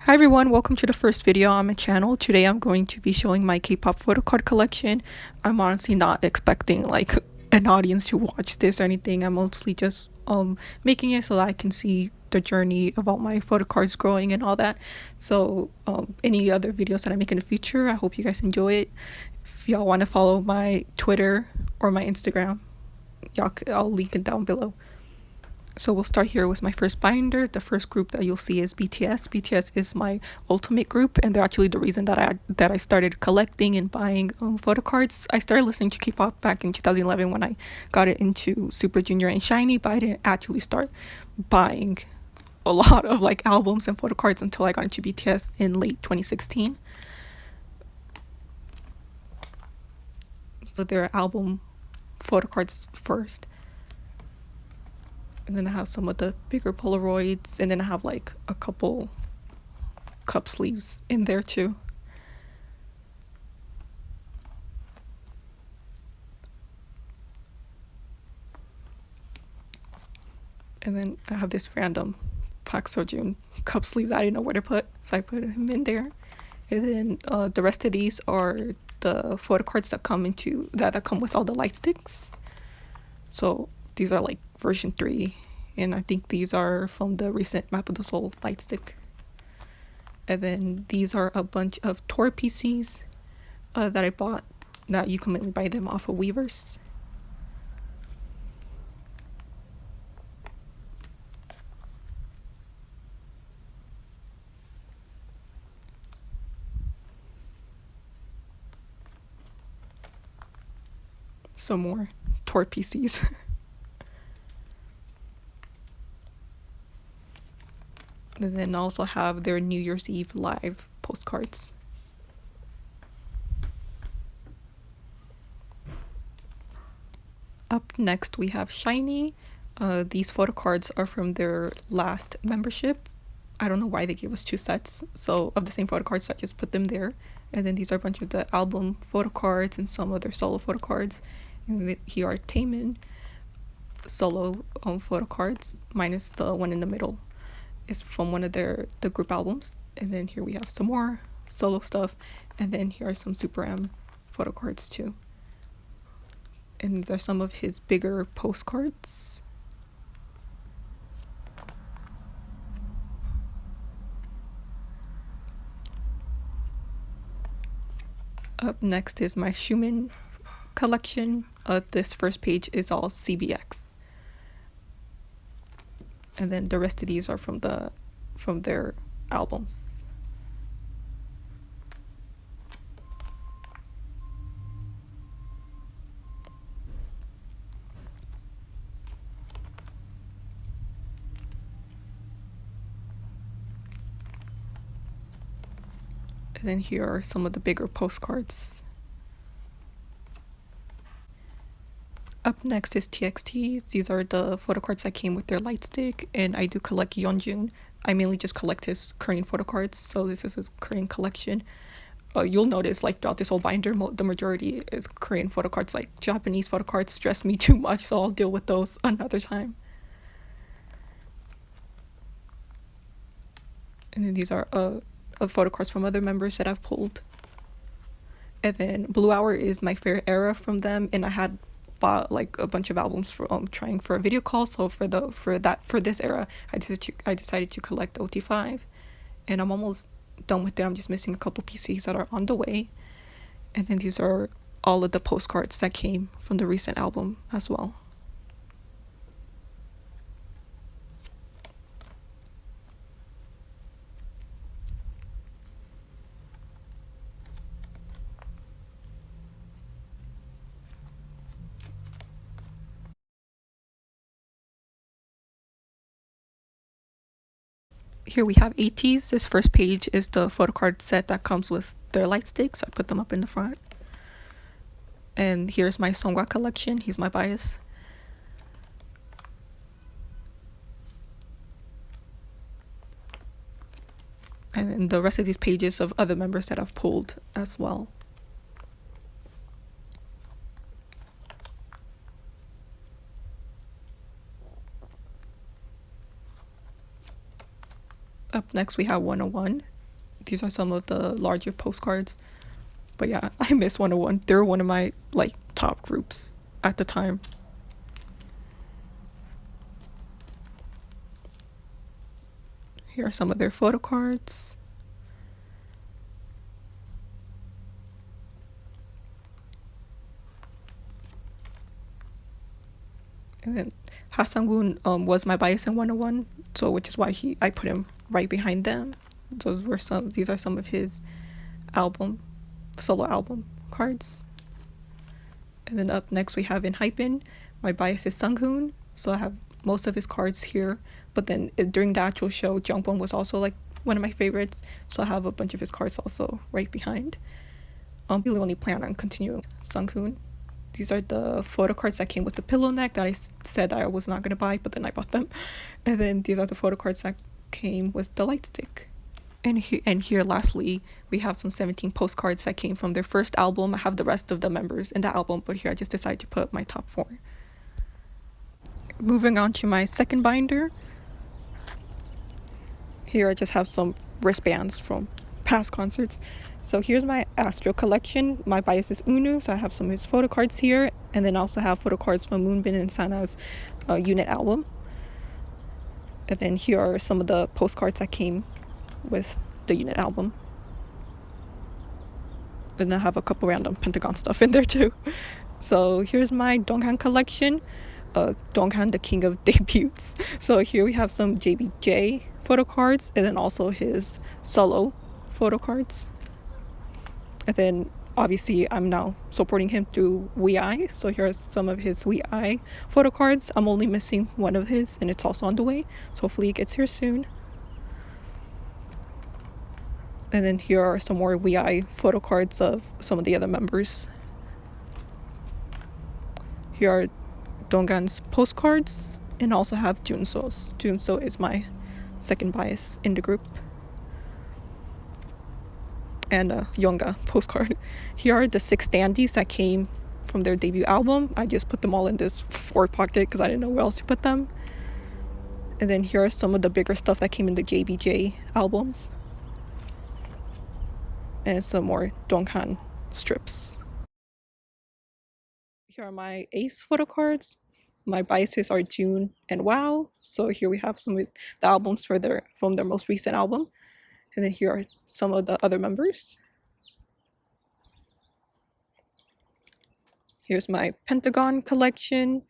Hi everyone, welcome to the first video on my channel. Today I'm going to be showing my K-pop photocard collection. I'm honestly not expecting like an audience to watch this or anything. I'm mostly just making it so that I can see the journey of all my photocards growing and all that. So any other videos that I make in the future, I hope you guys enjoy it. If y'all want to follow my Twitter or my Instagram, I'll link it down below. So we'll start here with my first binder. The first group that you'll see is BTS. BTS is my ultimate group, and they're actually the reason that I started collecting and buying photocards. I started listening to K-pop back in 2011 when I got it into Super Junior and Shiny, but I didn't actually start buying a lot of like albums and photocards until I got into BTS in late 2016. So their album photocards first. And then I have some of the bigger Polaroids, and then I have like a couple cup sleeves in there too. And then I have this random Park Seo-joon cup sleeve that I didn't know where to put, so I put him in there. And then the rest of these are the photo cards that come with all the light sticks. So these are like version 3, and I think these are from the recent Map of the Soul light stick. And then these are a bunch of tour PCs that I bought, that you can mainly buy them off of Weverse. Some more tour PCs. And then also have their New Year's Eve live postcards. Up next we have Shiny. These photo cards are from their last membership. I don't know why they gave us 2 sets of the same photo cards, so I just put them there. And then these are a bunch of the album photo cards and some of their solo photo cards. And here are Taemin solo photo cards, minus the one in the middle. It's from one of the group albums. And then here we have some more solo stuff, and then here are some Super M photo cards too. And there's some of his bigger postcards. Up next is my Schumann collection. This first page is all CBX. And then the rest of these are from their albums. And then here are some of the bigger postcards. Up next is TXT. These are the photo cards that came with their light stick, and I do collect Yeonjun. I mainly just collect his Korean photo cards, so this is his Korean collection. You'll notice like throughout this whole binder, the majority is Korean photo cards. Like Japanese photo cards stress me too much, so I'll deal with those another time. And then these are photo cards from other members that I've pulled. And then Blue Hour is my favorite era from them, and I had bought like a bunch of albums for trying for a video call. So for this era, I decided to collect OT5, and I'm almost done with it. I'm just missing a couple PCs that are on the way. And then these are all of the postcards that came from the recent album as well. Here we have ATs. This first page is the photo card set that comes with their light sticks, so I put them up in the front. And here's my Songwa collection. He's my bias. And then the rest of these pages of other members that I've pulled as well. Up next we have 101. these are some of the larger postcards. But yeah, I miss 101. They're one of my like top groups at the time. Here are some of their photo cards. And then Hasangun was my bias in 101, so which is why I put him right behind them. These are some of his solo album cards. And then up next we have in Hypen, my bias is Sunghoon, so I have most of his cards here. But then during the actual show, Jungwon was also like one of my favorites, so I have a bunch of his cards also right behind. Really only plan on continuing Sunghoon. These are the photo cards that came with the pillow neck that I said I was not going to buy, but then I bought them. And then these are the photo cards that came with the light stick. And here lastly, we have some 17 postcards that came from their first album. I have the rest of the members in the album, but here I just decided to put my top 4. Moving on to my second binder. Here I just have some wristbands from past concerts. So here's my Astro collection. My bias is Unu, so I have some of his photo cards here, and then also have photo cards from Moonbin and Sana's unit album. And then here are some of the postcards that came with the unit album. And I have a couple random Pentagon stuff in there too. So here's my Donghan collection. Donghan, the king of debuts. So here we have some JBJ photo cards, and then also his solo photo cards. And then obviously I'm now supporting him through WeI, so here are some of his WeI photo cards. I'm only missing one of his, and it's also on the way, so hopefully it gets here soon. And then here are some more WeI photo cards of some of the other members. Here are Donghan's postcards, and also have Junso's. Junso is my second bias in the group. And a Yonga postcard. Here are the 6 dandies that came from their debut album. I just put them all in this 4 pocket because I didn't know where else to put them. And then here are some of the bigger stuff that came in the JBJ albums. And some more Donghan strips. Here are my Ace photo cards. My biases are June and Wow. So here we have some of the albums from their most recent album. And then here are some of the other members. Here's my Pentagon collection.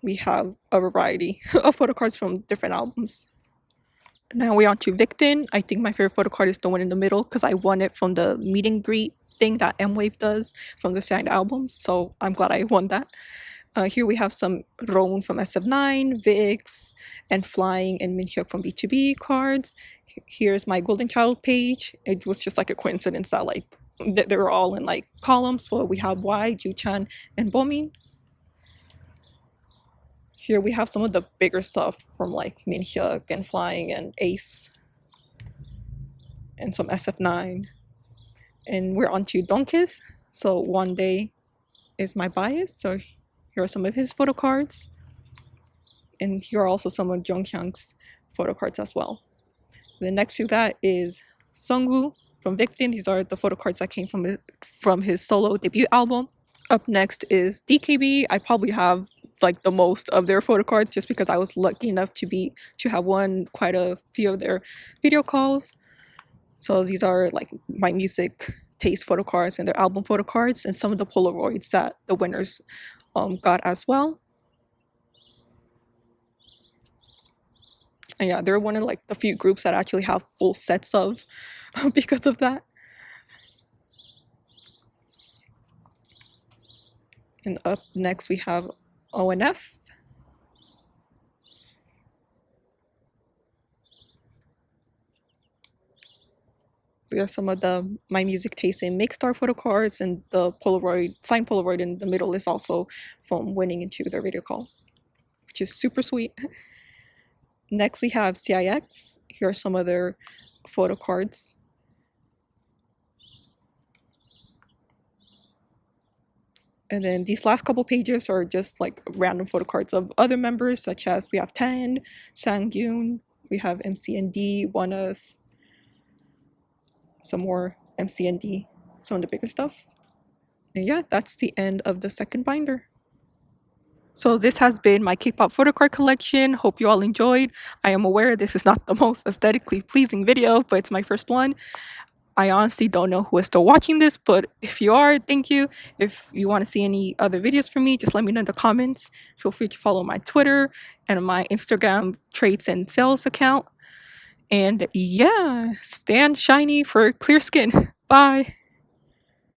We have a variety of photo cards from different albums. Now we're on to Victon. I think my favorite photo card is the one in the middle because I won it from the meet and greet thing that M-Wave does from the signed albums. So I'm glad I won that. Here we have some Roan from SF9, Vix, and Flying and Minhyuk from B2B cards. Here's my Golden Child page. It was just like a coincidence that like they were all in like columns. So we have Y, Juchan, and Bomin. Here we have some of the bigger stuff from like Minhyuk and Flying and Ace. And some SF9. And we're on to Donkis. So One Day is my bias. So here are some of his photo cards. And here are also some of Junghyang's photo cards as well. Then next to that is Sungwoo from Victon. These are the photo cards that came from his solo debut album. Up next is DKB. I probably have like the most of their photo cards just because I was lucky enough to have won quite a few of their video calls. So these are like my music taste photo cards and their album photo cards, and some of the Polaroids that the winners got as well. And yeah, they're one of like the few groups that actually have full sets of because of that. And up next we have ONF. We have some of my music taste in Makestar photo cards, and the signed Polaroid in the middle is also from winning into their video call, which is super sweet. Next we have CIX. Here are some of their photo cards. And then these last couple pages are just like random photo cards of other members, such as we have Ten, Sangyun, we have MCND, OneUs, some more MC&D, some of the bigger stuff. And yeah, that's the end of the second binder. So this has been my K-pop photo card collection. Hope you all enjoyed. I am aware this is not the most aesthetically pleasing video, but it's my first one. I honestly don't know who is still watching this, but if you are, thank you. If you want to see any other videos from me, just let me know in the comments. Feel free to follow my Twitter and my Instagram trades and sales account. And yeah, stand shiny for clear skin. Bye.